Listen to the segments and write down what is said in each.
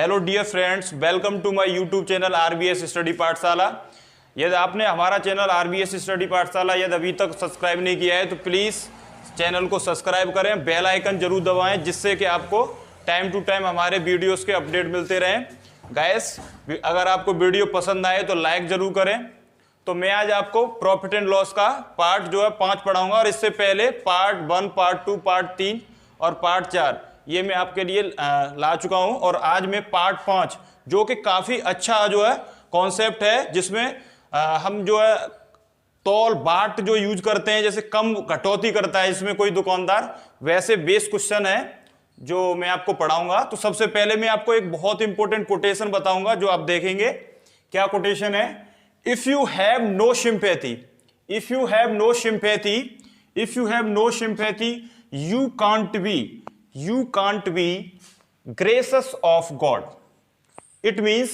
Hello dear friends, welcome to my YouTube channel RBS study Pathshala. यदि आपने हमारा channel RBS study Pathshala यदि अभी तक सब्सक्राइब नहीं किया है तो प्लीज़ चैनल को सब्सक्राइब करें, बेल आइकन जरूर दबाएं जिससे कि आपको टाइम टू टाइम हमारे वीडियोस के अपडेट मिलते रहें। गाइस, अगर आपको वीडियो पसंद आए तो लाइक जरूर करें। तो मैं आज आपको प्रॉफिट एंड लॉस का पार्ट जो है 5 पढ़ाऊंगा और इससे पहले पार्ट 1, पार्ट 2, पार्ट 3 और पार्ट 4 ये मैं आपके लिए ला चुका हूं। और आज मैं पार्ट 5 जो कि काफ़ी अच्छा जो है कॉन्सेप्ट है, जिसमें हम जो है तौल बाट जो यूज करते हैं, जैसे कम कटौती करता है इसमें कोई दुकानदार, वैसे बेस क्वेश्चन है जो मैं आपको पढ़ाऊंगा। तो सबसे पहले मैं आपको एक बहुत इंपॉर्टेंट कोटेशन बताऊंगा जो आप देखेंगे। क्या कोटेशन है? If you have no sympathy, if you have no sympathy, if you have no sympathy, you can't be gracious of God. It means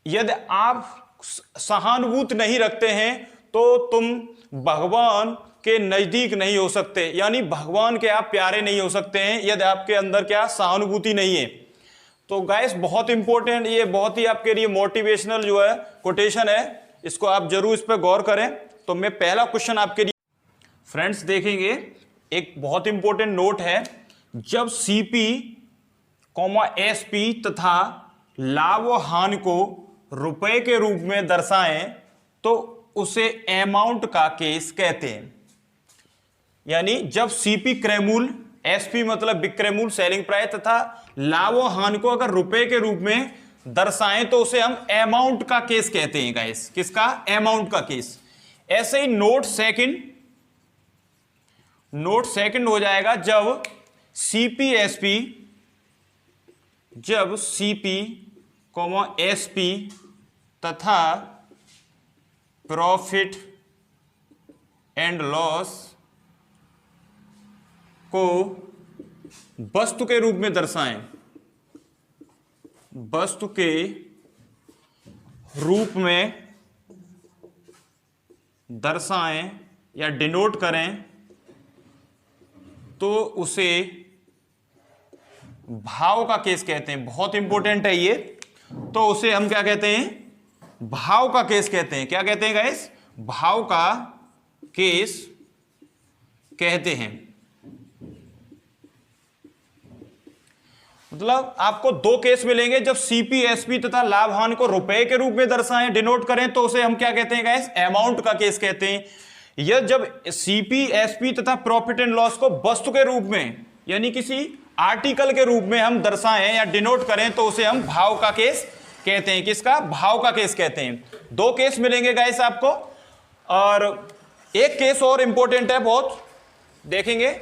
यदि आप सहानुभूति नहीं रखते हैं तो तुम भगवान के नजदीक नहीं हो सकते, यानी भगवान के आप प्यारे नहीं हो सकते हैं यदि आपके अंदर क्या सहानुभूति नहीं है। तो गाइस, बहुत इंपॉर्टेंट, ये बहुत ही आपके लिए मोटिवेशनल जो है कोटेशन है, इसको आप जरूर इस पर गौर करें। तो मैं पहला क्वेश्चन आपके लिए फ्रेंड्स देखेंगे। एक बहुत इंपॉर्टेंट नोट है, जब सीपी एसपी तथा लाभ व हानि को रुपए के रूप में दर्शाएं तो उसे अमाउंट का केस कहते हैं। यानी जब सीपी क्रयमूल, एसपी मतलब विक्रय मूल्य सेलिंग प्राइस, तथा लाभ व हानि को अगर रुपए के रूप में दर्शाएं तो उसे हम अमाउंट का केस कहते हैं। गाइस, किसका? अमाउंट का केस। ऐसे ही नोट सेकंड हो जाएगा जब सीपी एसपी तथा प्रॉफिट एंड लॉस को वस्तु के रूप में दर्शाएं, वस्तु के रूप में दर्शाएं या डिनोट करें तो उसे भाव का केस कहते हैं। बहुत इंपॉर्टेंट है ये। तो उसे हम क्या कहते हैं? भाव का केस कहते हैं। क्या कहते हैं गाइस? भाव का केस कहते हैं। मतलब आपको दो केस मिलेंगे, जब सीपी एसपी तथा लाभ हानि को रुपए के रूप में दर्शाएं, डिनोट करें तो उसे हम क्या कहते हैं गाइस? अमाउंट का केस कहते हैं। यह जब सीपी एसपी तथा प्रॉफिट एंड लॉस को वस्तु के रूप में, यानी किसी आर्टिकल के रूप में हम दर्शाएं या डिनोट करें तो उसे हम भाव का केस कहते हैं। किसका? भाव का केस कहते हैं। दो केस मिलेंगे गाइस आपको, और एक केस और इंपॉर्टेंट है बहुत, देखेंगे।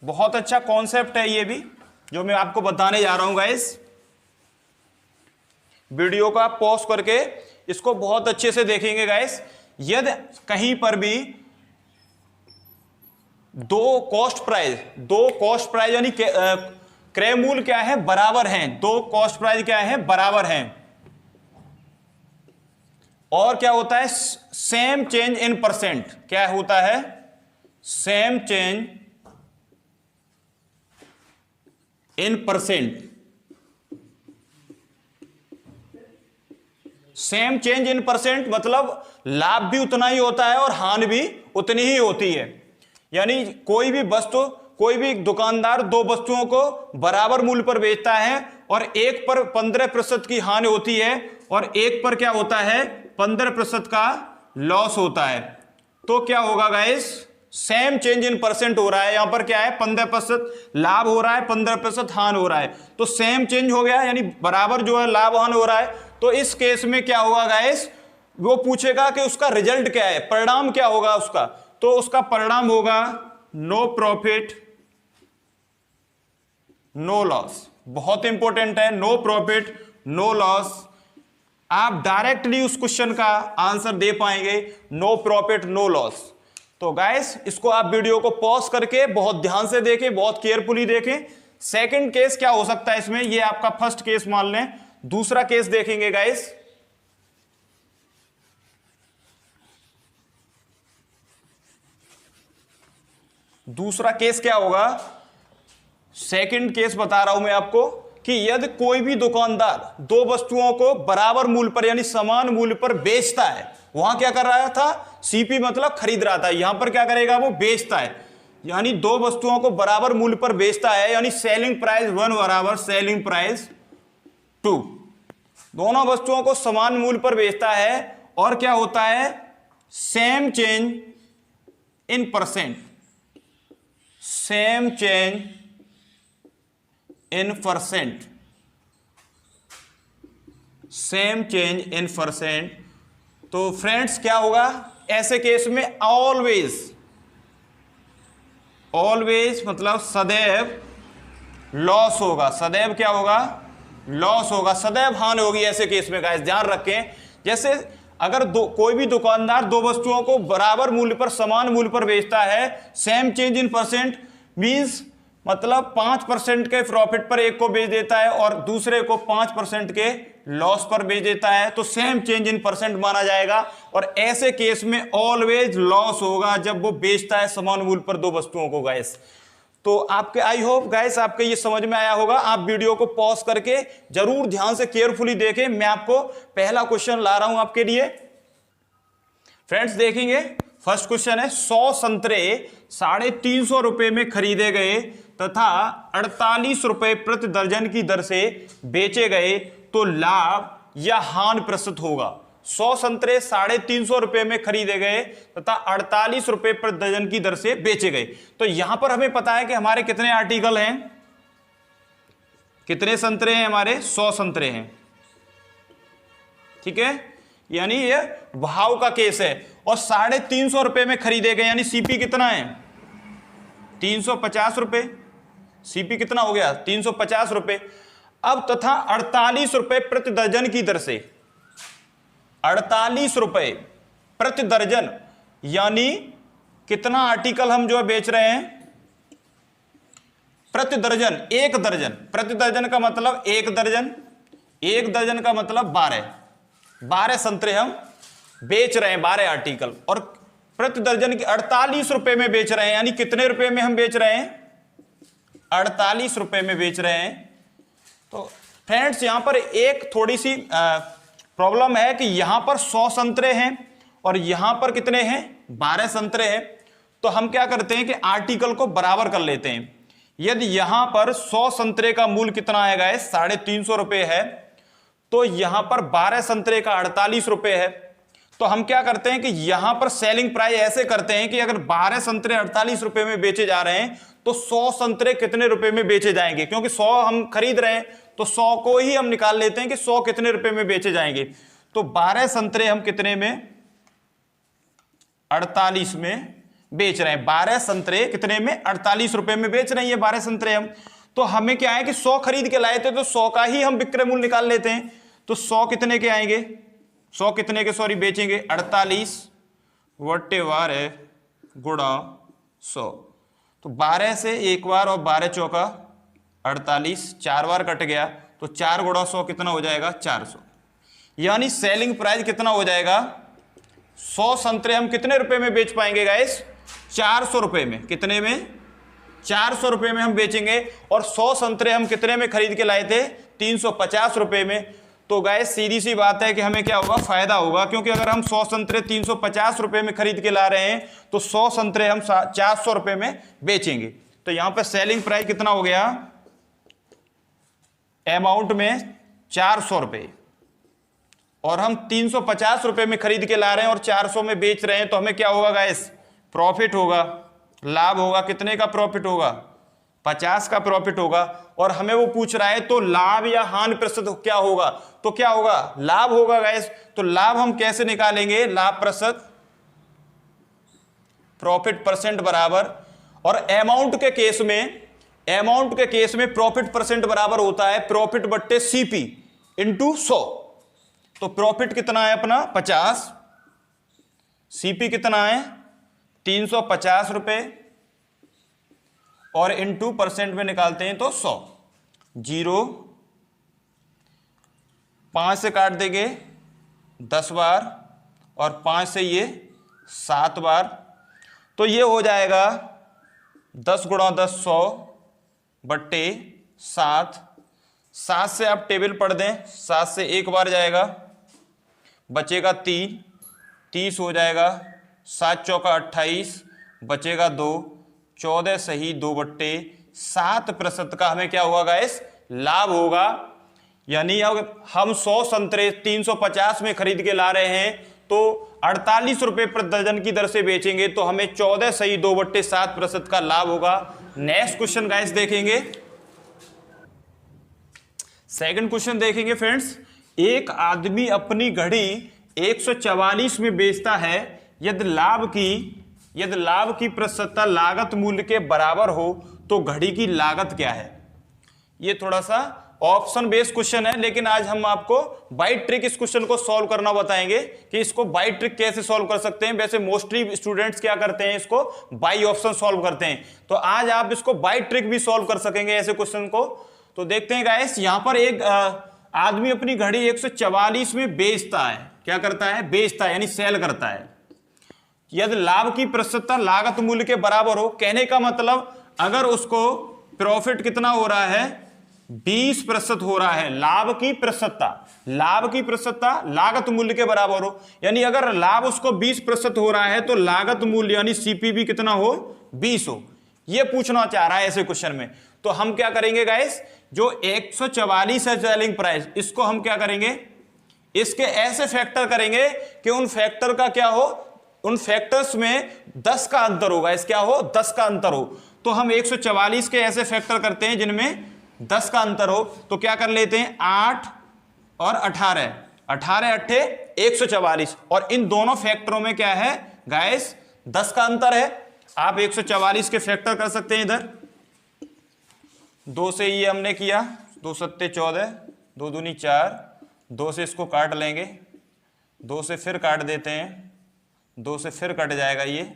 बहुत अच्छा कॉन्सेप्ट है ये भी जो मैं आपको बताने जा रहा हूं गाइस। वीडियो को आप पॉज करके इसको बहुत अच्छे से देखेंगे गाइस। यदि कहीं पर भी दो कॉस्ट प्राइस यानी क्रय मूल्य क्या है? बराबर हैं। दो कॉस्ट प्राइस क्या है? बराबर हैं। और क्या होता है? Same change in percent. क्या होता है? Same change in percent. Same change in percent मतलब लाभ भी उतना ही होता है और हानि भी उतनी ही होती है। यानी कोई भी वस्तु, कोई भी दुकानदार दो वस्तुओं को बराबर मूल्य पर बेचता है और एक पर 15% की हानि होती है और एक पर क्या होता है? 15% का लॉस होता है। तो क्या होगा guys? Same change in percent हो रहा है। यहां पर क्या है? 15% लाभ हो रहा है, 15% हानि हो रहा है। तो सेम चेंज हो गया, यानी बराबर जो है लाभ हानि हो रहा है। तो इस केस में क्या होगा गाइस? वो पूछेगा कि उसका रिजल्ट क्या है, परिणाम क्या होगा उसका। तो उसका परिणाम होगा नो प्रॉफिट नो लॉस। बहुत इंपॉर्टेंट है, नो प्रॉफिट नो लॉस। आप डायरेक्टली उस क्वेश्चन का आंसर दे पाएंगे, नो प्रॉफिट नो लॉस। तो गाइस, इसको आप वीडियो को पॉज करके बहुत ध्यान से देखें, बहुत केयरफुली देखें। सेकंड केस क्या हो सकता है इसमें? ये आपका फर्स्ट केस मान लें। दूसरा केस देखेंगे गाइस। दूसरा केस क्या होगा, सेकंड केस बता रहा हूं मैं आपको कि यदि कोई भी दुकानदार दो वस्तुओं को बराबर मूल्य पर यानी समान मूल्य पर बेचता है, वहां क्या कर रहा था, सीपी मतलब खरीद रहा था, यहां पर क्या करेगा, वो बेचता है, यानी दो वस्तुओं को बराबर मूल्य पर बेचता है, यानी सेलिंग प्राइस 1 बराबर सेलिंग प्राइस 2, दोनों वस्तुओं को समान मूल्य पर बेचता है, और क्या होता है, same change in percent, same change in percent, same change in percent. तो फ्रेंड्स क्या होगा ऐसे केस में, ऑलवेज, ऑलवेज मतलब सदैव लॉस होगा, सदैव क्या होगा, लॉस होगा, सदैव हानि होगी ऐसे केस में गाइस, ध्यान रखें। जैसे अगर कोई भी दुकानदार दो वस्तुओं को बराबर मूल्य पर समान मूल्य पर बेचता है, same change in percent means मतलब 5% के प्रॉफिट पर एक को बेच देता है और दूसरे को 5% के लॉस पर बेच देता है, तो सेम चेंज इन परसेंट माना जाएगा, और ऐसे केस में ऑलवेज लॉस होगा जब वो बेचता है समान मूल्य पर दो वस्तुओं को गाइस। तो आपके, आई होप गाइस आपके ये समझ में आया होगा। आप वीडियो को पॉज करके जरूर ध्यान से केयरफुली देखें। मैं आपको पहला क्वेश्चन ला रहा हूं आपके लिए। फ्रेंड्स देखेंगे, फर्स्ट क्वेश्चन है, 100 संतरे 350 रुपए में खरीदे गए तथा 48 रुपए प्रति दर्जन की दर से बेचे गए, तो लाभ या हानि प्रतिशत होगा। 100 संतरे 350 रुपए में खरीदे गए तथा 48 रुपए प्रति दर्जन की दर से बेचे गए। तो यहां पर हमें पता है कि हमारे कितने आर्टिकल हैं, कितने संतरे हैं, हमारे 100 संतरे हैं, ठीक है, यानी ये भाव का केस है, और 350 रुपए में खरीदे गए, यानी सीपी कितना है, 350 रुपए, सीपी कितना हो गया, 350 रुपए। अब तथा 48 रुपए प्रति दर्जन की दर से, 48 रुपए प्रति दर्जन, यानी कितना आर्टिकल हम जो है बेच रहे हैं, प्रति दर्जन, एक दर्जन, प्रति दर्जन का मतलब एक दर्जन, एक दर्जन का मतलब 12 संतरे हम बेच रहे हैं, 12 आर्टिकल, और प्रति दर्जन की 48 रुपए में बेच रहे हैं, यानी कितने रुपए में हम बेच रहे हैं, 48 रुपए में बेच रहे हैं। तो फ्रेंड्स यहां पर एक थोड़ी सी प्रॉब्लम है कि यहां पर 100 संतरे हैं और यहां पर कितने हैं, 12 संतरे हैं। तो हम क्या करते हैं कि आर्टिकल को बराबर कर लेते हैं। यदि यहां पर 100 संतरे का मूल्य कितना आएगा, 350 रुपए है, तो यहां पर 12 संतरे का 48 रुपए है। तो हम क्या करते हैं कि यहां पर सेलिंग प्राइस ऐसे करते हैं कि अगर 12 संतरे 48 रुपए में बेचे जा रहे हैं, तो 100 संतरे कितने रुपए में बेचे जाएंगे, क्योंकि 100 हम खरीद रहे हैं, तो 100 को ही हम निकाल लेते हैं कि 100 कितने रुपए में बेचे जाएंगे। तो 12 संतरे हम कितने में, 48 में बेच रहे हैं, 12 संतरे कितने में, 48 रुपए में बेच रहे हैं ये 12 संतरे हम। तो हमें क्या है कि 100 खरीद के लाए थे, तो 100 का ही हम विक्रय मूल्य निकाल लेते हैं। तो 100 कितने के आएंगे, 100 कितने के सॉरी बेचेंगे, 48 वट्टे वार है गुणा 100, तो 12 से एक बार और 12 चौका 48, 4 बार कट गया, तो 4 गुणा 100 कितना हो जाएगा, 400, यानी सेलिंग प्राइस कितना हो जाएगा, 100 संतरे हम कितने रुपए में बेच पाएंगे गाइस, 400 रुपए में, कितने में, 400 रुपए में हम बेचेंगे। और 100 संतरे हम कितने में खरीद के लाए थे, 350 रुपए में। तो गाइस सीधी सी बात है कि हमें क्या होगा, फायदा होगा, क्योंकि अगर हम 100 संतरे 350 रुपए में खरीद के ला रहे हैं, तो 100 संतरे हम 400 रुपए में बेचेंगे। तो यहां पर सेलिंग प्राइस कितना हो गया, अमाउंट में 400 रुपए, और हम 350 रुपए में खरीद के ला रहे हैं और 400 में बेच रहे हैं, तो हमें क्या होगा गाइस, प्रॉफिट होगा, लाभ होगा। कितने का प्रॉफिट होगा, 50 का प्रॉफिट होगा। और हमें वो पूछ रहा है तो लाभ या हानि प्रतिशत क्या होगा, तो क्या होगा, लाभ होगा गाइस। तो लाभ हम कैसे निकालेंगे, लाभ प्रतिशत, प्रॉफिट परसेंट बराबर, और अमाउंट के केस में, अमाउंट के केस में प्रॉफिट परसेंट बराबर होता है प्रॉफिट बट्टे सीपी इंटू 100। तो प्रॉफिट कितना है अपना 50, सीपी कितना है 350 रुपए, और इंटू परसेंट में निकालते हैं तो 100, 0 5 से काट देंगे 10 बार, और 5 से ये 7 बार, तो ये हो जाएगा 10 गुणा 10 100 बट्टे 7। 7 से आप टेबल पढ़ दें, 7 से एक बार जाएगा, बचेगा 3, 30 हो जाएगा। 7 चौका 28, बचेगा 2, 14 सही 2 बट्टे 7% का हमें क्या होगा गाइस, लाभ होगा। यानी अब हम 100 संतरे 350 में खरीद के ला रहे हैं तो 48 रुपए प्रति दर्जन की दर से बेचेंगे तो हमें 14 सही 2 बट्टे 7% का लाभ होगा। नेक्स्ट क्वेश्चन गाइस देखेंगे, सेकंड क्वेश्चन देखेंगे फ्रेंड्स। एक आदमी अपनी घड़ी 144 में बेचता है, यदि लाभ की प्रतिशतता लागत मूल्य के बराबर हो तो घड़ी की लागत क्या है। ये थोड़ा सा ऑप्शन बेस्ड क्वेश्चन है, लेकिन आज हम आपको बाई ट्रिक इस क्वेश्चन को सॉल्व करना बताएंगे कि इसको बाई ट्रिक कैसे सॉल्व कर सकते हैं। वैसे मोस्टली स्टूडेंट्स क्या करते हैं, इसको बाई ऑप्शन सॉल्व करते हैं, तो आज आप इसको बाई ट्रिक भी सॉल्व कर सकेंगे ऐसे क्वेश्चन को। तो देखते हैं गाइस, यहां पर एक आदमी अपनी घड़ी 144 में बेचता है, क्या करता है, बेचता है यानी सेल करता है। यदि लाभ की प्रतिशतता लागत मूल्य के बराबर हो, कहने का मतलब अगर उसको प्रॉफिट कितना हो रहा है, 20% हो रहा है, लाभ की प्रतिशतता लागत मूल्य के बराबर हो, यानी अगर लाभ उसको 20% हो रहा है तो लागत मूल्य यानी सीपीवी कितना हो, 20 हो। यह पूछना चाह रहा है ऐसे क्वेश्चन में। तो हम क्या करेंगे गाइस, जो 144 है सेलिंग प्राइस, इसको हम क्या करेंगे, इसके ऐसे फैक्टर करेंगे कि उन फैक्टर का क्या हो, उन फैक्टर्स में 10 का अंतर होगा, इस क्या हो, 10 का अंतर हो। तो हम 144 के ऐसे फैक्टर करते हैं जिनमें 10 का अंतर हो। तो क्या कर लेते हैं, 8 और 18, 18 अट्ठे 144, और इन दोनों फैक्टरों में क्या है गाइस, 10 का अंतर है। आप 144 के फैक्टर कर सकते हैं, इधर 2 से ये हमने किया, 2 सत्ते 14, 2 दूनी 4, 2 से इसको काट लेंगे, 2 से फिर काट देते हैं, 2 से फिर कट जाएगा ये,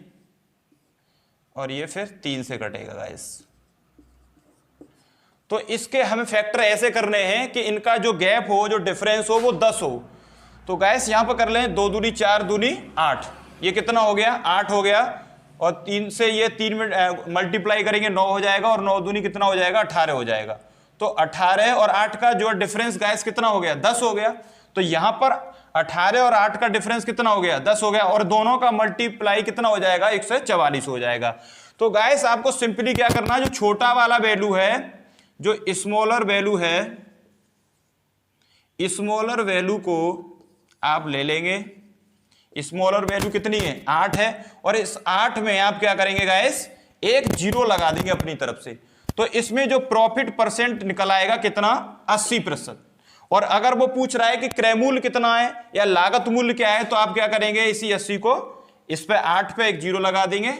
और ये फिर 3 से कटेगा गाइस। तो इसके हमें फैक्टर ऐसे करने हैं कि इनका जो गैप हो, जो डिफरेंस हो, वो 10 हो। तो गाइस यहां पर कर लें, 2 दूनी 4 दूनी 8, ये कितना हो गया, 8 हो गया, और 3 से ये 3 में मल्टीप्लाई करेंगे 9 हो जाएगा, और 9 दूनी कितना हो जाएगा, 18 हो जाएगा। तो 18 और 8 का जो डिफरेंस गाइस कितना हो गया, 10 हो गया। तो यहां पर 18 और 8 का डिफरेंस कितना हो गया, 10 हो गया, और दोनों का मल्टीप्लाई कितना हो जाएगा, 144 हो जाएगा। तो गाइस आपको सिंपली क्या करना है, जो छोटा वाला वैल्यू है, जो स्मॉलर वैल्यू है, स्मॉलर वैल्यू को आप ले लेंगे। स्मॉलर वैल्यू कितनी है, 8 है, और इस 8 में आप क्या करेंगे गाइस, एक 0 लगा देंगे अपनी तरफ से। तो इसमें जो प्रॉफिट परसेंट निकल आएगा कितना, 80%। और अगर वो पूछ रहा है कि क्रय मूल्य कितना है या लागत मूल्य क्या है, तो आप क्या करेंगे, इसी 80 को इस पे 8 पे एक 0 लगा देंगे,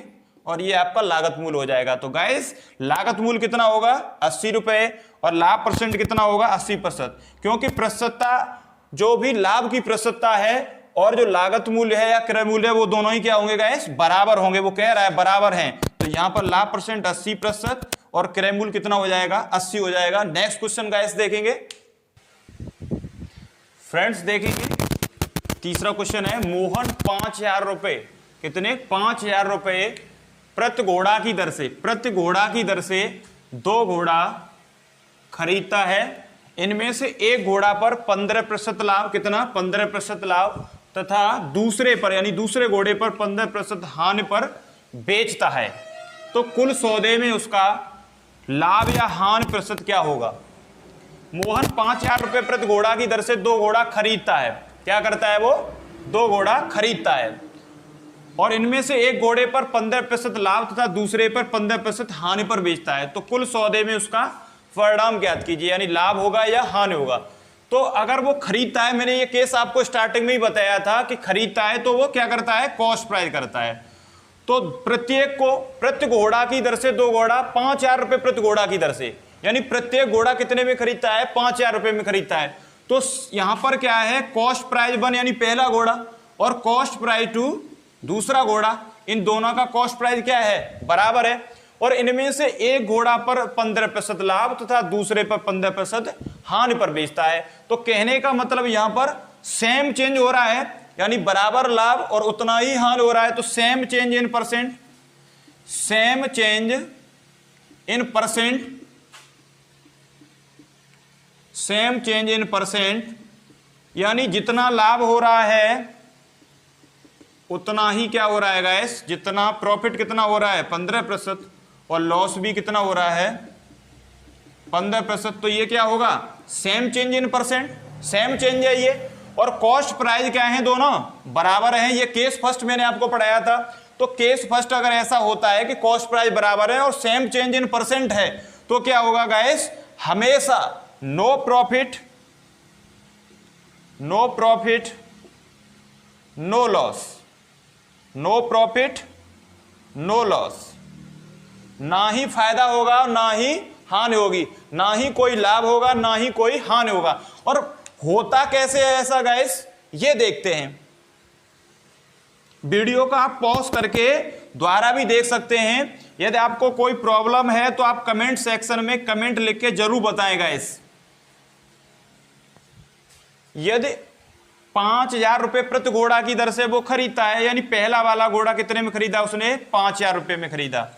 और ये आपका लागत मूल्य हो जाएगा। तो गाइस लागत मूल्य कितना होगा, 80 रुपए, और लाभ परसेंट कितना होगा, 80%, क्योंकि प्रतिशतता, जो भी लाभ की प्रतिशतता है और जो लागत मूल्य है या क्रय मूल्य है, वो दोनों ही क्या होंगे गाइस, बराबर होंगे। वो कह रहा है बराबर हैं, तो यहां पर लाभ परसेंट 80% और क्रय मूल्य कितना हो जाएगा, 80 हो जाएगा। नेक्स्ट क्वेश्चन गाइस देखेंगे फ्रेंड्स, देखेंगे तीसरा क्वेश्चन है, मोहन 5000 रुपए, कितने, 5000 रुपए प्रति घोड़ा की दर से 2 घोड़ा खरीदता है। इनमें से एक घोड़ा पर 15% लाभ, कितना, 15% लाभ, तथा दूसरे पर यानी दूसरे घोड़े पर 15% हानि पर बेचता है। तो कुल सौदे में उसका लाभ या हानि प्रतिशत क्या होगा। मोहन 5000 रुपए प्रति घोड़ा की दर से 2 घोड़ा खरीदता है। क्या करता है वो, 2 घोड़ा खरीदता है, और इनमें से एक घोड़े पर 15% लाभ तथा दूसरे पर 15% हानि पर बेचता है। तो कुल सौदे में उसका परिणाम ज्ञात कीजिए, यानी लाभ होगा या हानि होगा। तो अगर वो खरीदता है, मैंने ये केस आपको स्टार्टिंग में ही बताया था कि खरीदता है तो वो क्या करता है, कॉस्ट प्राइस करता है। तो प्रत्येक को प्रति घोड़ा की दर से 2 घोड़ा 5000 रुपए प्रति घोड़ा की दर से, यानी प्रत्येक घोड़ा कितने में खरीदता है, 5000 रुपए में खरीदता है। तो यहां पर क्या है, कॉस्ट प्राइस 1 यानी पहला घोड़ा, और कॉस्ट प्राइस 2 दूसरा घोड़ा, इन दोनों का कॉस्ट प्राइस क्या है, बराबर है। और इनमें से एक घोड़ा पर 15% लाभ तथा दूसरे पर 15% हानि पर बेचता है। तो कहने का मतलब यहां पर सेम चेंज हो रहा है, यानी बराबर लाभ और उतना ही हानि हो रहा है। तो same change in percent, same change in percent, same change in percent, यानी जितना लाभ हो रहा है उतना ही क्या हो रहा है गाइस, जितना प्रॉफिट कितना हो रहा है 15% और लॉस भी कितना हो रहा है 15%। तो ये क्या होगा, same change in percent, same change है ये। और कॉस्ट प्राइस क्या है, दोनों बराबर हैं। ये केस फर्स्ट मैंने आपको पढ़ाया था। तो केस फर्स्ट अगर ऐसा होता है कि कॉस्ट प्राइस बराबर है और सेम चेंज इन परसेंट है तो क्या होगा गाइस, हमेशा no profit no loss, no profit no loss, ना ही फायदा होगा ना ही हानि होगी, ना ही कोई लाभ होगा ना ही कोई हानि होगा। और होता कैसे है ऐसा गाइस, ये देखते हैं। वीडियो को आप पॉज करके द्वारा भी देख सकते हैं। यदि आपको कोई प्रॉब्लम है तो आप कमेंट सेक्शन में कमेंट लिख के जरूर बताएं गाइस। यदि 5,000 रुपए प्रति घोड़ा की दर से वो खरीदता है, यानी पहला वाला घोड़ा कितने में खरीदा उसने, 5,000 रुपए में खरीदा,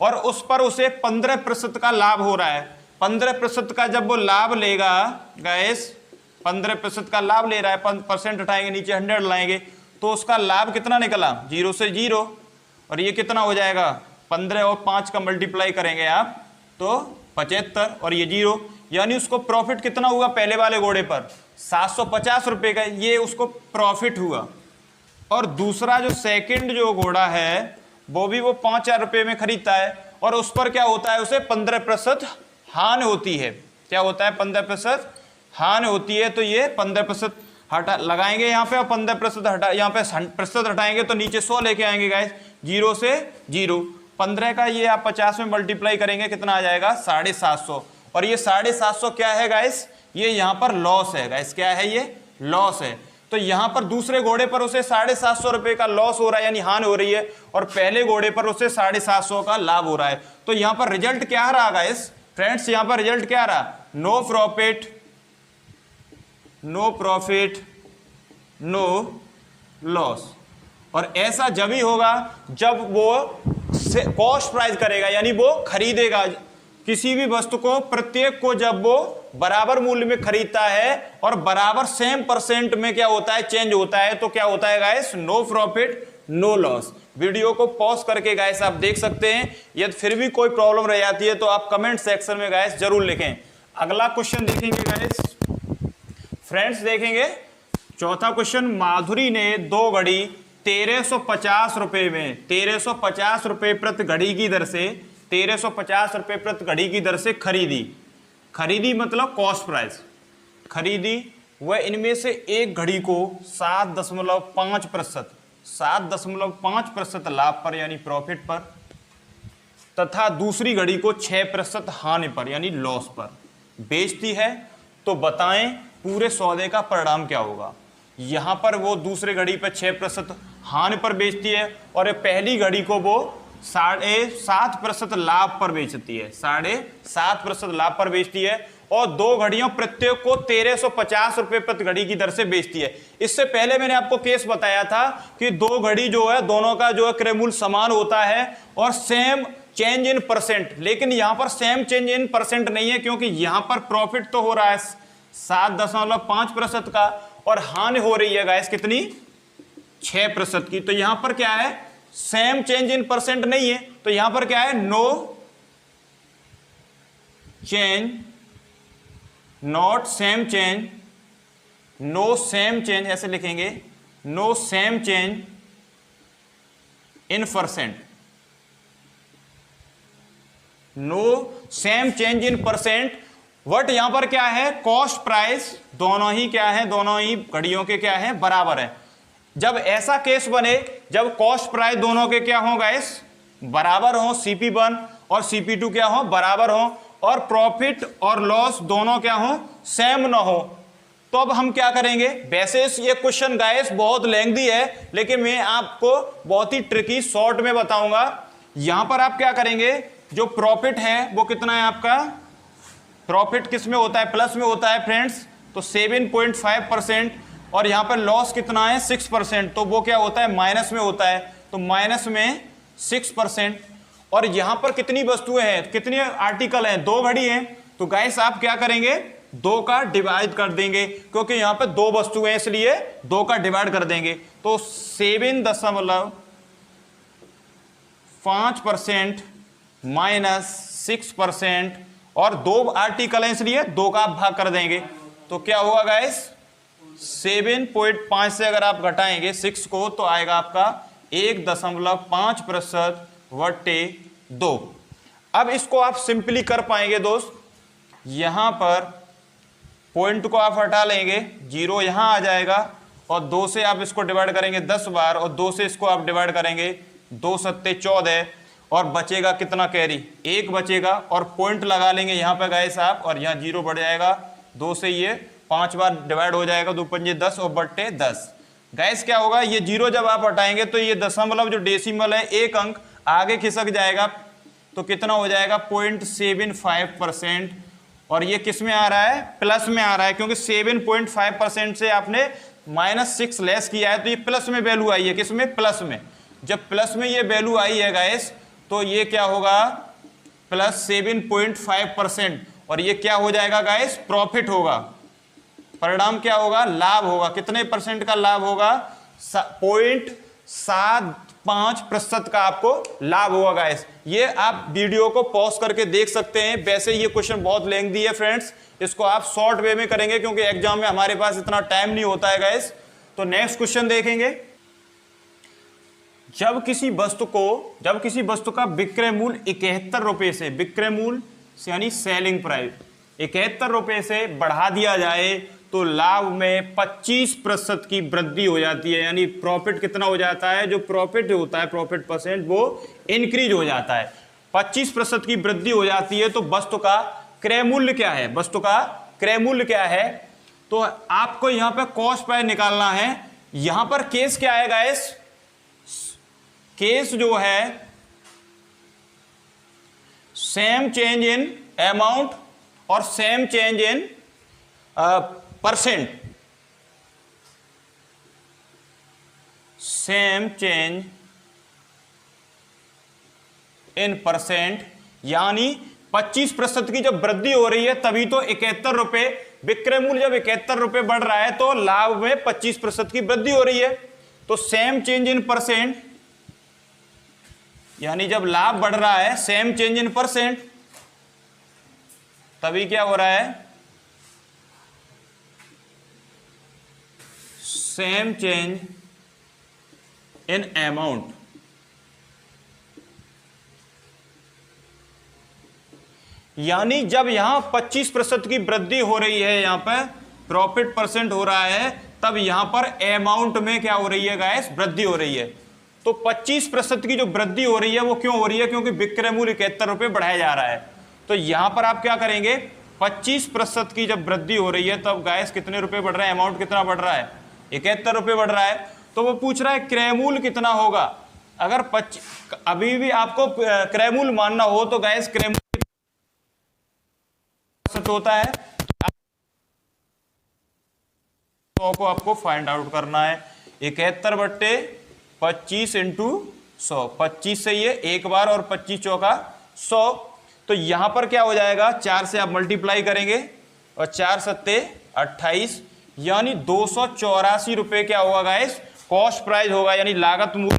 और उस पर उसे 15% का लाभ हो रहा है। 15% का जब वो लाभ लेगा गाइस, 15% का लाभ ले रहा है, परसेंट उठाएंगे नीचे 100 लाएंगे तो उसका लाभ कितना निकला, 0 से 0। और ये कितना हो जाएगा, 15 और 5 का मल्टीप्लाई करेंगे आप तो 75 और ये 0, यानी उसको प्रॉफिट कितना हुआ पहले वाले घोड़े पर 750 रुपए का, ये उसको प्रॉफिट हुआ। और दूसरा जो सेकंड जो घोड़ा है वो भी वो 5,000 रुपए में खरीदता है और उस पर क्या होता है, उसे 15% हानि होती है। क्या होता है, 15% हानि होती है। तो ये 15% हटा लगाएंगे यहाँ पे और 15% हटा, यहाँ पे प्रतिशत हटाएंगे तो नीचे 100 लेके आएंगे गाइस, 0 से 0। 15 का ये आप 50 में मल्टीप्लाई करेंगे कितना आ जाएगा, 750। और ये 750 क्या है गाइस, ये यहाँ पर लॉस है गाइस। क्या है, ये लॉस है। तो यहाँ पर दूसरे घोड़े पर उसे 750 रुपए का लॉस हो रहा है, यानी हानि हो रही है, और पहले घोड़े पर उसे 750 का लाभ हो रहा है। तो यहाँ पर रिजल्ट क्या रहा गाइस फ्रेंड्स, यहाँ पर रिजल्ट क्या रहा, नो प्रॉफिट नो लॉस। और ऐसा जब ही होगा जब वो कॉस्ट प्राइस करेगा, यानी वो खरीदेगा किसी भी वस्तु को, प्रत्येक को जब वो बराबर मूल्य में खरीदता है और बराबर सेम परसेंट में क्या होता है, चेंज होता है, तो क्या होता है guys, no profit no loss. Video को पॉज करके गाइस आप देख सकते हैं। यदि फिर भी कोई प्रॉब्लम रह जाती है तो आप कमेंट सेक्शन में गाइस जरूर लिखें। अगला क्वेश्चन देखेंगे गाइस फ्रेंड्स, देखेंगे चौथा क्वेश्चन। माधुरी ने 2 घड़ी 1350 रुपए में, 1350 रुपए प्रति घड़ी की दर से, 1350 रुपए प्रति घड़ी की दर से खरीदी मतलब कॉस्ट प्राइस खरीदी। वह इनमें से एक घड़ी को 7.5% लाभ पर यानी प्रॉफिट पर, तथा दूसरी घड़ी को 6% हानि पर यानी लॉस पर बेचती है। तो बताएं पूरे सौदे का परिणाम क्या होगा। यहां पर वो दूसरे घड़ी पर 6% हानि पर बेचती है और पहली घड़ी को वो 7.5% लाभ पर बेचती है, 7.5% लाभ पर बेचती है। और 2 घड़ियों प्रत्येक को 1350 रुपए प्रति घड़ी की दर से बेचती है। इससे पहले मैंने आपको केस बताया था कि 2 घड़ी जो है दोनों का जो है क्रय मूल्य समान होता है और सेम चेंज इन परसेंट, लेकिन यहां पर सेम चेंज इन परसेंट नहीं है, क्योंकि यहां पर प्रॉफिट तो हो रहा है 7.5% का और हानि हो रही है गाइस कितनी, 6% की। तो यहां पर क्या है, सेम चेंज इन परसेंट नहीं है, तो यहां पर क्या है, no change, not same change, no same change ऐसे लिखेंगे, no same change in percent, no same change in percent. What यहां पर क्या है, कॉस्ट प्राइस दोनों ही क्या है, दोनों ही घड़ियों के क्या है, बराबर है। जब ऐसा केस बने जब कॉस्ट प्राइस दोनों के क्या हो गाइस, बराबर हो, CP1 और CP2 क्या हो, बराबर हो, और प्रॉफिट और लॉस दोनों क्या हो, सेम ना हो, तो अब हम क्या करेंगे। वैसे ये क्वेश्चन गाइस बहुत लेंथी है, लेकिन मैं आपको बहुत ही ट्रिकी शॉर्ट में बताऊंगा। यहां पर आप क्या करेंगे, जो प्रॉफिट है वो कितना है आपका, प्रॉफिट किस में होता है, प्लस में होता है फ्रेंड्स, तो 7.5%, और यहां पर लॉस कितना है 6%, तो वो क्या होता है, माइनस में होता है, तो माइनस में 6%। और यहां पर कितनी वस्तुएं हैं, कितने आर्टिकल हैं, 2 घड़ी हैं। तो गाइस आप क्या करेंगे, 2 का डिवाइड कर देंगे, क्योंकि यहां पर 2 वस्तुएं इसलिए 2 का डिवाइड कर देंगे। तो 7.5% माइनस 6% और 2 आर्टिकल हैं इसलिए 2 का आप भाग कर देंगे। तो क्या होगा गाइस, 7.5 से अगर आप घटाएंगे 6 को तो आएगा आपका 1.5% बटे 2। अब इसको आप सिंपली कर पाएंगे दोस्त, यहां पर पॉइंट को आप हटा लेंगे, 0 यहां आ जाएगा और 2 से आप इसको डिवाइड करेंगे 10 बार और 2 से इसको आप डिवाइड करेंगे 2 सत्ते 14 और बचेगा कितना कैरी, 1 बचेगा और पॉइंट लगा लेंगे यहाँ पे गाइस आप, और यहाँ 0 बढ़ जाएगा, 2 से ये 5 बार डिवाइड हो जाएगा, 2 पंजे 10 और बट्टे 10। गाइस क्या होगा, ये 0 जब आप हटाएंगे तो ये दशमलव जो डेसिमल है 1 अंक आगे खिसक जाएगा, तो कितना हो जाएगा 0.75%। और ये किस में आ रहा है, प्लस में आ रहा है, क्योंकि 7.5% से आपने -6 लेस किया है, तो ये प्लस में वैल्यू आई है, किस में, प्लस में। जब प्लस में ये वैल्यू आई है गाइस, तो ये क्या होगा, प्लस 7.5%, और ये क्या हो जाएगा गाइस, प्रॉफिट होगा। परिणाम क्या होगा, लाभ होगा। कितने परसेंट का लाभ होगा, 0.75% का आपको लाभ होगा गाइस। ये आप वीडियो को पॉज करके देख सकते हैं। वैसे ये क्वेश्चन बहुत लेंथी है फ्रेंड्स, इसको आप शॉर्ट वे में करेंगे क्योंकि एग्जाम में हमारे पास इतना टाइम नहीं होता है गाइस। तो नेक्स्ट क्वेश्चन देखेंगे, जब किसी वस्तु का विक्रय मूल्य 71 रुपए से, विक्रय मूल्य यानी सेलिंग प्राइस 71 रुपए से बढ़ा दिया जाए तो लाभ में 25% की वृद्धि हो जाती है। यानी प्रॉफिट कितना हो जाता है, जो प्रॉफिट होता है, प्रॉफिट परसेंट वो इंक्रीज हो जाता है, 25% की वृद्धि हो जाती है। तो वस्तु का क्रय मूल्य क्या है, वस्तु का क्रय मूल्य क्या है, तो आपको यहां पर कॉस्ट प्राइस निकालना है। यहां पर केस क्या है गाइस, केस जो है सेम चेंज इन अमाउंट और same change in percent, same change in percent, यानी 25% की जब वृद्धि हो रही है तभी तो 71 रुपए विक्रय मूल्य, जब 71 रुपए बढ़ रहा है तो लाभ में 25% की वृद्धि हो रही है। तो सेम चेंज इन परसेंट, यानी जब लाभ बढ़ रहा है सेम चेंज इन परसेंट, तभी क्या हो रहा है, सेम चेंज इन अमाउंट। यानी जब यहां 25% की वृद्धि हो रही है, यहां पर प्रॉफिट परसेंट हो रहा है, तब यहां पर अमाउंट में क्या हो रही है गाइस, वृद्धि हो रही है। तो 25% की जो वृद्धि हो रही है वो क्यों हो रही है, क्योंकि विक्रय मूल्य 71 रुपए बढ़ाया जा रहा है। तो यहां पर आप क्या करेंगे, 25% की जब वृद्धि हो रही है तब गाइस कितने रुपए बढ़ रहे हैं, अमाउंट कितना बढ़ रहा है, 71 रुपए बढ़ रहा है। तो वो पूछ रहा है क्रय मूल्य कितना होगा। अगर अभी भी आपको क्रय मूल्य मानना हो तो गाइस क्रय मूल्य होता है, तो को आपको फाइंड आउट करना है। 71 बट्टे 25 इंटू 100, 25 से ये एक बार और 25 चौका 100। तो यहां पर क्या हो जाएगा, 4 से आप मल्टीप्लाई करेंगे और 4 सत्ते 28, यानी 284 रुपए क्या होगा गाइस, कॉस्ट प्राइस होगा। यानी लागत मूल्य,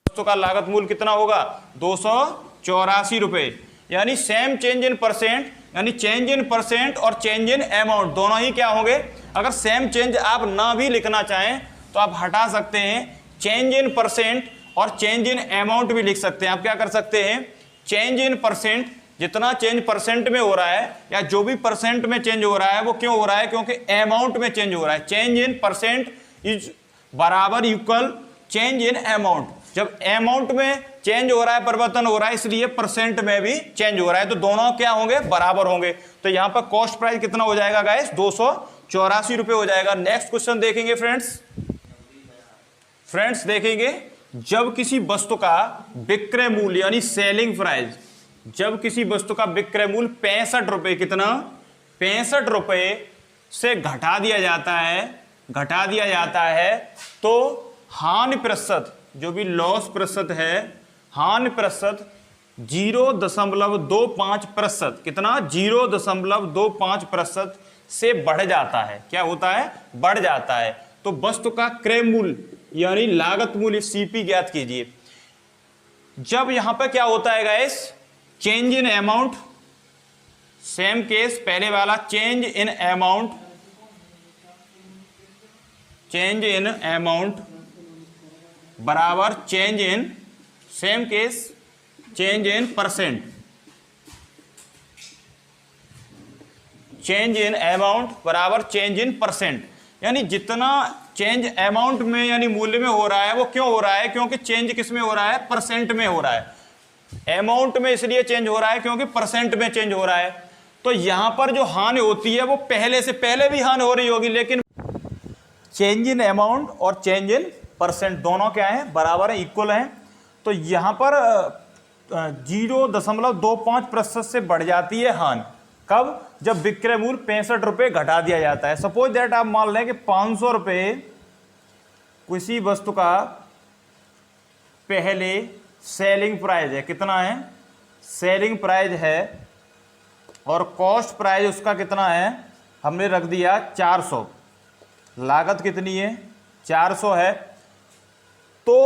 वस्तु का लागत मूल्य कितना होगा, 284 रुपए। यानी सेम चेंज इन परसेंट, यानी चेंज इन परसेंट और चेंज इन अमाउंट दोनों ही क्या होंगे। अगर सेम चेंज आप ना भी लिखना चाहें तो आप हटा सकते हैं, चेंज इन परसेंट और चेंज इन अमाउंट भी लिख सकते हैं। आप क्या कर सकते हैं, चेंज इन परसेंट, जितना चेंज परसेंट में हो रहा है या जो भी परसेंट में चेंज हो रहा है वो क्यों हो रहा है, क्योंकि अमाउंट में चेंज हो रहा है। चेंज इन परसेंट इज बराबर इक्वल चेंज इन अमाउंट। जब अमाउंट में चेंज हो रहा है, परिवर्तन हो रहा है, इसलिए परसेंट में भी चेंज हो रहा है, तो दोनों क्या होंगे, बराबर होंगे। तो यहां पर कॉस्ट प्राइस कितना हो जाएगा गाइस, 284 रुपए हो जाएगा। नेक्स्ट क्वेश्चन देखेंगे फ्रेंड्स देखेंगे, जब किसी वस्तु का विक्रय मूल्य यानी सेलिंग प्राइस, जब किसी वस्तु का विक्रय मूल्य 65 रुपए, कितना, 65 रुपए से घटा दिया जाता है, तो हानि प्रतिशत, जो भी लॉस प्रतिशत है हानि प्रतिशत 0.25%, कितना 0.25% से बढ़ जाता है। क्या होता है? बढ़ जाता है। तो वस्तु का क्रय मूल्य यानी लागत मूल्य सीपी ज्ञात कीजिए। जब यहां पर क्या होता है guys, change in amount, same case पहले वाला, change in amount, change in amount बराबर change in, same case change in percent, change in amount बराबर चेंज इन परसेंट। यानी जितना चेंज अमाउंट में यानी मूल्य में हो रहा है वो क्यों हो रहा है? क्योंकि चेंज किस में हो रहा है? परसेंट में हो रहा है। अमाउंट में इसलिए चेंज हो रहा है क्योंकि परसेंट में चेंज हो रहा है। तो यहां पर जो हानि होती है वो पहले से पहले भी हानि हो रही होगी, लेकिन चेंज इन अमाउंट और चेंज इन परसेंट दोनों क्या है? बराबर है, इक्वल है। तो यहां पर 0.25% से बढ़ जाती है हानि। कब? जब विक्रय मूल्य 65 रुपये घटा दिया जाता है। सपोज दैट आप मान लें कि 500 रुपये किसी वस्तु का पहले सेलिंग प्राइस है, कितना है? सेलिंग प्राइस है, और कॉस्ट प्राइस उसका कितना है? हमने रख दिया 400। लागत कितनी है? 400 है। तो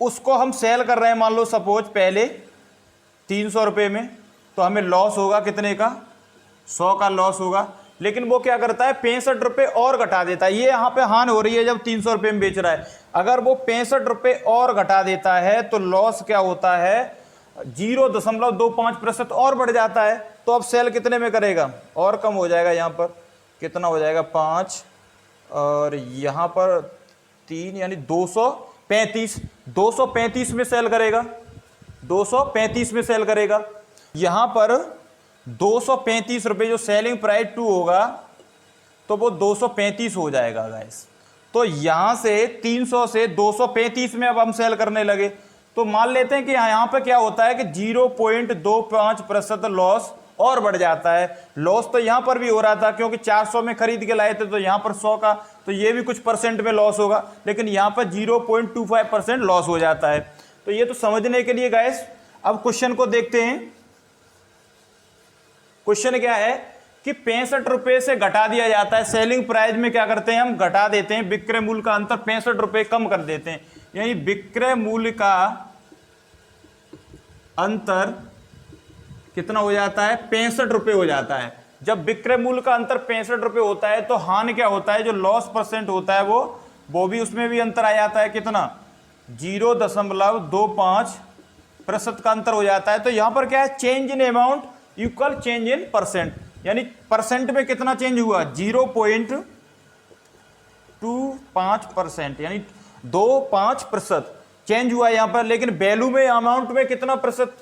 उसको हम सेल कर रहे हैं मान लो सपोज पहले 300 रुपये में, तो हमें लॉस होगा कितने का? 100 का लॉस होगा। लेकिन वो क्या करता है? 65 रुपये और घटा देता है। ये यहाँ पे हानि हो रही है जब 300 रुपये में बेच रहा है। अगर वो 65 रुपये और घटा देता है तो लॉस क्या होता है? 0.25% और बढ़ जाता है। तो अब सेल कितने में करेगा? और कम हो जाएगा। यहाँ पर कितना हो जाएगा? 5, और यहाँ पर 3 यानी 235। 235 में सेल करेगा, 235 में सेल करेगा। यहाँ पर 235 रुपये जो सेलिंग प्राइस 2 होगा तो वो 235 हो जाएगा गाइस। तो यहाँ से 300 से 235 में अब हम सेल करने लगे। तो मान लेते हैं कि यहाँ पे क्या होता है कि 0.25% लॉस और बढ़ जाता है। लॉस तो यहाँ पर भी हो रहा था क्योंकि 400 में खरीद के लाए थे, तो यहाँ पर 100 का, तो ये भी कुछ परसेंट में लॉस होगा, लेकिन यहाँ पर 0.25% लॉस हो जाता है। तो ये तो समझने के लिए गाइस। अब क्वेश्चन को देखते हैं। क्वेश्चन क्या है कि 65 रुपये से घटा दिया जाता है। सेलिंग प्राइस में क्या करते हैं? हम घटा देते हैं विक्रय मूल्य का अंतर, 65 रुपये कम कर देते हैं। यानी विक्रय मूल्य का अंतर कितना हो जाता है? 65 रुपये हो जाता है। जब विक्रय मूल्य का अंतर 65 रुपये होता है तो हानि क्या होता है? जो लॉस परसेंट होता है वो भी उसमें भी अंतर आ जाता है। कितना? 0.25% का अंतर हो जाता है। तो यहां पर क्या है? Change in amount equal change in percent, यानी परसेंट में कितना चेंज हुआ? 0.25%, यानी 25% चेंज हुआ यहां पर। लेकिन वैल्यू में, अमाउंट में कितना प्रतिशत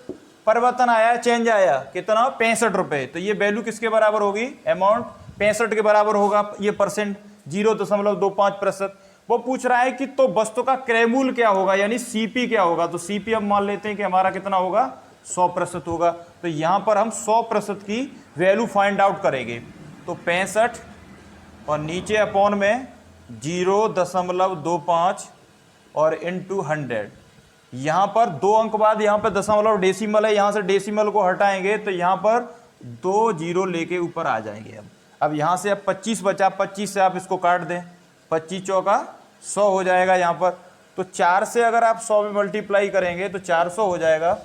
परिवर्तन आया, चेंज आया? कितना? 65 रुपये। तो ये वैल्यू किसके बराबर होगी? अमाउंट 65 के बराबर होगा। ये परसेंट 0.25%। वो पूछ रहा है कि तो वस्तु का क्रय मूल्य क्या होगा, यानी सीपी क्या होगा? तो सीपी हम मान लेते हैं कि हमारा कितना होगा? 100% होगा। तो यहां पर हम 100% की वैल्यू फाइंड आउट करेंगे। तो 65 और नीचे अपॉन में 0.25 और इंटू 100। यहां पर 2 अंक बाद यहां पर दशमलव डेसिमल है, यहां से डेसिमल को हटाएंगे तो यहां पर 2 जीरो लेके ऊपर आ जाएंगे। अब यहां से अब 25 बचा, 25 से आप इसको काट दें, 25 चौका 100 हो जाएगा यहाँ पर। तो 4 से अगर आप 100 में मल्टीप्लाई करेंगे तो 400 हो जाएगा।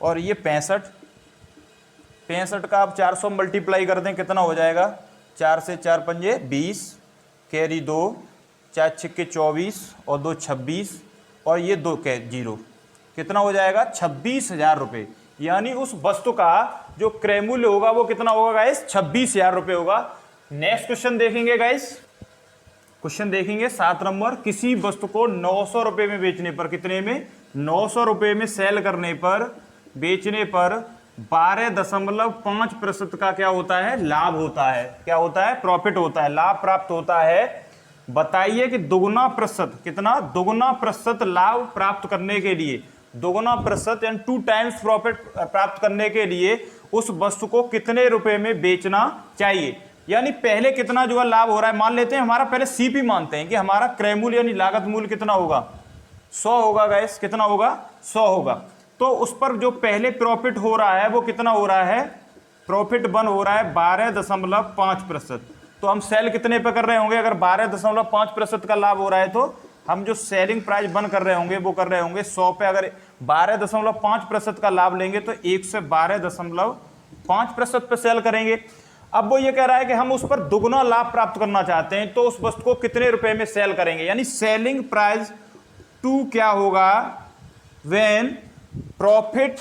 और ये 65 का आप 400 मल्टीप्लाई कर दें, कितना हो जाएगा? 4 से 4 पंजे 20, कैरी 2, 4 छिक्के 24 और 2 26, और ये 2 जीरो, कितना हो जाएगा? 26,000 रुपये। यानी उस वस्तु का जो क्रय मूल्य होगा वो कितना होगा गाइस? 26,000 रुपये होगा। नेक्स्ट क्वेश्चन देखेंगे गाइस। क्वेश्चन देखेंगे 7 नंबर। किसी वस्तु को 900 रुपये में बेचने पर, कितने में? 900 रुपये में सेल करने पर, बेचने पर 12.5% का क्या होता है? लाभ होता है। क्या होता है? प्रॉफिट होता है, लाभ प्राप्त होता है। बताइए कि दुगुना प्रतिशत, कितना? दुगुना प्रतिशत लाभ प्राप्त करने के लिए, दुगुना प्रतिशत यानी 2 टाइम्स प्रॉफिट प्राप्त करने के लिए उस वस्तु को कितने रुपए में बेचना चाहिए? यानी पहले कितना जो है लाभ हो रहा है, मान लेते हैं हमारा पहले सीपी मानते हैं कि हमारा क्रय मूल्य यानी लागत मूल्य कितना होगा? 100 होगा गाइस। कितना होगा? 100 होगा। तो उस पर जो पहले प्रॉफिट हो रहा है वो कितना हो रहा है, प्रॉफिट बन हो रहा है 12.5%। तो हम सेल कितने पे कर रहे होंगे, अगर 12.5% का लाभ हो रहा है तो हम जो सेलिंग प्राइस बन कर रहे होंगे वो कर रहे होंगे 100 पे। अगर 12.5% का लाभ लेंगे तो 112.5% पे सेल करेंगे। अब वो ये कह रहा है कि हम उस पर दुगना लाभ प्राप्त करना चाहते हैं, तो उस वस्तु को कितने रुपए में सेल करेंगे, यानी सेलिंग प्राइस टू क्या होगा, व्हेन प्रॉफिट,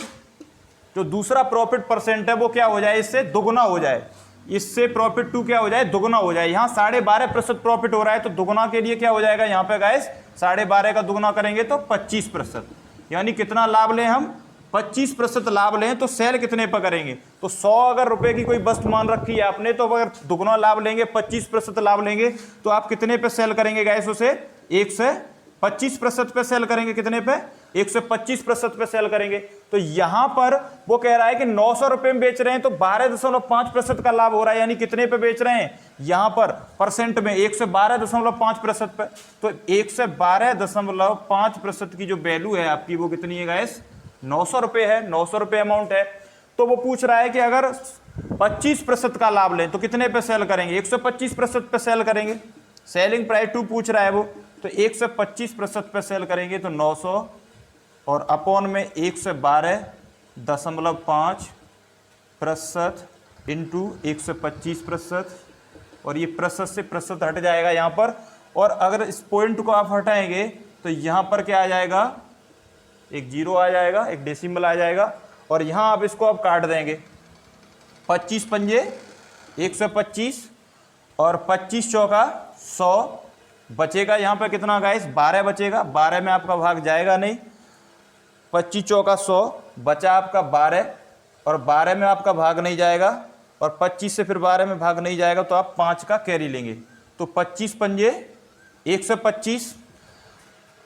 जो दूसरा प्रॉफिट परसेंट है वो क्या हो जाए, इससे दुगना हो जाए, इससे प्रॉफिट टू क्या हो जाए, दुगना हो जाए। यहां 12.5% प्रॉफिट हो रहा है तो दुगना के लिए क्या हो जाएगा, यहां पे गाइस 12.5 का दुगना करेंगे तो 25%, यानी कितना लाभ लें हम, 25% लाभ लें तो सेल कितने पर करेंगे, तो 100 अगर रुपए की कोई वस्तु मान रखी है आपने, तो अगर दुगना लाभ लेंगे 25% लाभ लेंगे तो आप कितने पे सेल करेंगे गाइस, उसे 125% पे सेल करेंगे, कितने पे, 125% पे सेल करेंगे। तो यहां पर वो कह रहा है कि 900 रुपए में बेच रहे हैं तो 12.5% का लाभ हो रहा है, यानी कितने पे बेच रहे हैं, यहां पर परसेंट में 112.5% पे। तो 112.5% की जो वैल्यू है आपकी वो कितनी है गाइस, 900 रुपए है, 900 रुपए अमाउंट है। तो वो पूछ रहा है कि अगर 25% का लाभ लें तो कितने पे सेल करेंगे, 125% पे सेल करेंगे। सेलिंग प्राइस टू पूछ रहा है वो, तो 125% पे सेल करेंगे तो 900 और अपॉन में 112.5% इंटू 125%, और ये प्रतिशत से प्रतिशत हट जाएगा यहाँ पर, और अगर इस पॉइंट को आप हटाएंगे तो यहाँ पर क्या आ जाएगा, एक जीरो आ जाएगा, एक डेसिमल आ जाएगा, और यहाँ आप इसको आप काट देंगे, 25 पंजे 125 और 25 चौका 100, बचेगा यहाँ पे कितना गाइस, 12 बचेगा, 12 में आपका भाग जाएगा नहीं, 25 चौका 100 बचा आपका 12, और 12 में आपका भाग नहीं जाएगा, और 25 से फिर 12 में भाग नहीं जाएगा तो आप 5 का कैरी लेंगे। तो 25 पंजे 125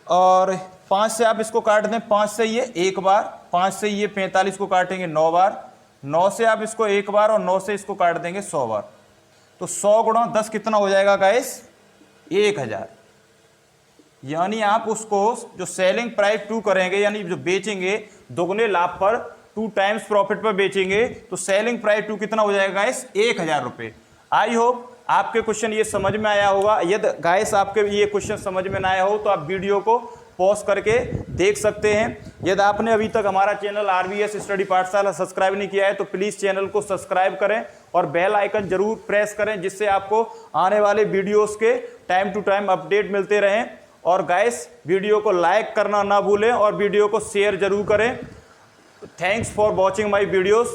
और 5 से आप इसको काट दें, 5 से ये एक बार, 5 से ये 45 को काटेंगे 9 बार, 9 से आप इसको एक बार और 9 से इसको काट देंगे 100 बार। तो 100 गुणा 10 कितना हो जाएगा गाइस, 1000। यानी आप उसको जो सेलिंग प्राइस टू करेंगे, यानी जो बेचेंगे दुगने लाभ पर, 2 टाइम्स प्रॉफिट पर बेचेंगे, तो सेलिंग प्राइस टू कितना हो जाएगा गाइस, 1000 रुपये। आई होप आपके क्वेश्चन ये समझ में आया होगा। यदि गाइस आपके ये क्वेश्चन समझ में ना आया हो तो आप वीडियो को पॉज करके देख सकते हैं। यदि आपने अभी तक हमारा चैनल RBS स्टडी पाठशाला सब्सक्राइब नहीं किया है तो प्लीज़ चैनल को सब्सक्राइब करें और बेल आइकन जरूर प्रेस करें, जिससे आपको आने वाले वीडियोस के टाइम टू टाइम अपडेट मिलते रहें। और गाइस वीडियो को लाइक करना ना भूलें और वीडियो को शेयर जरूर करें। Thanks for watching my videos.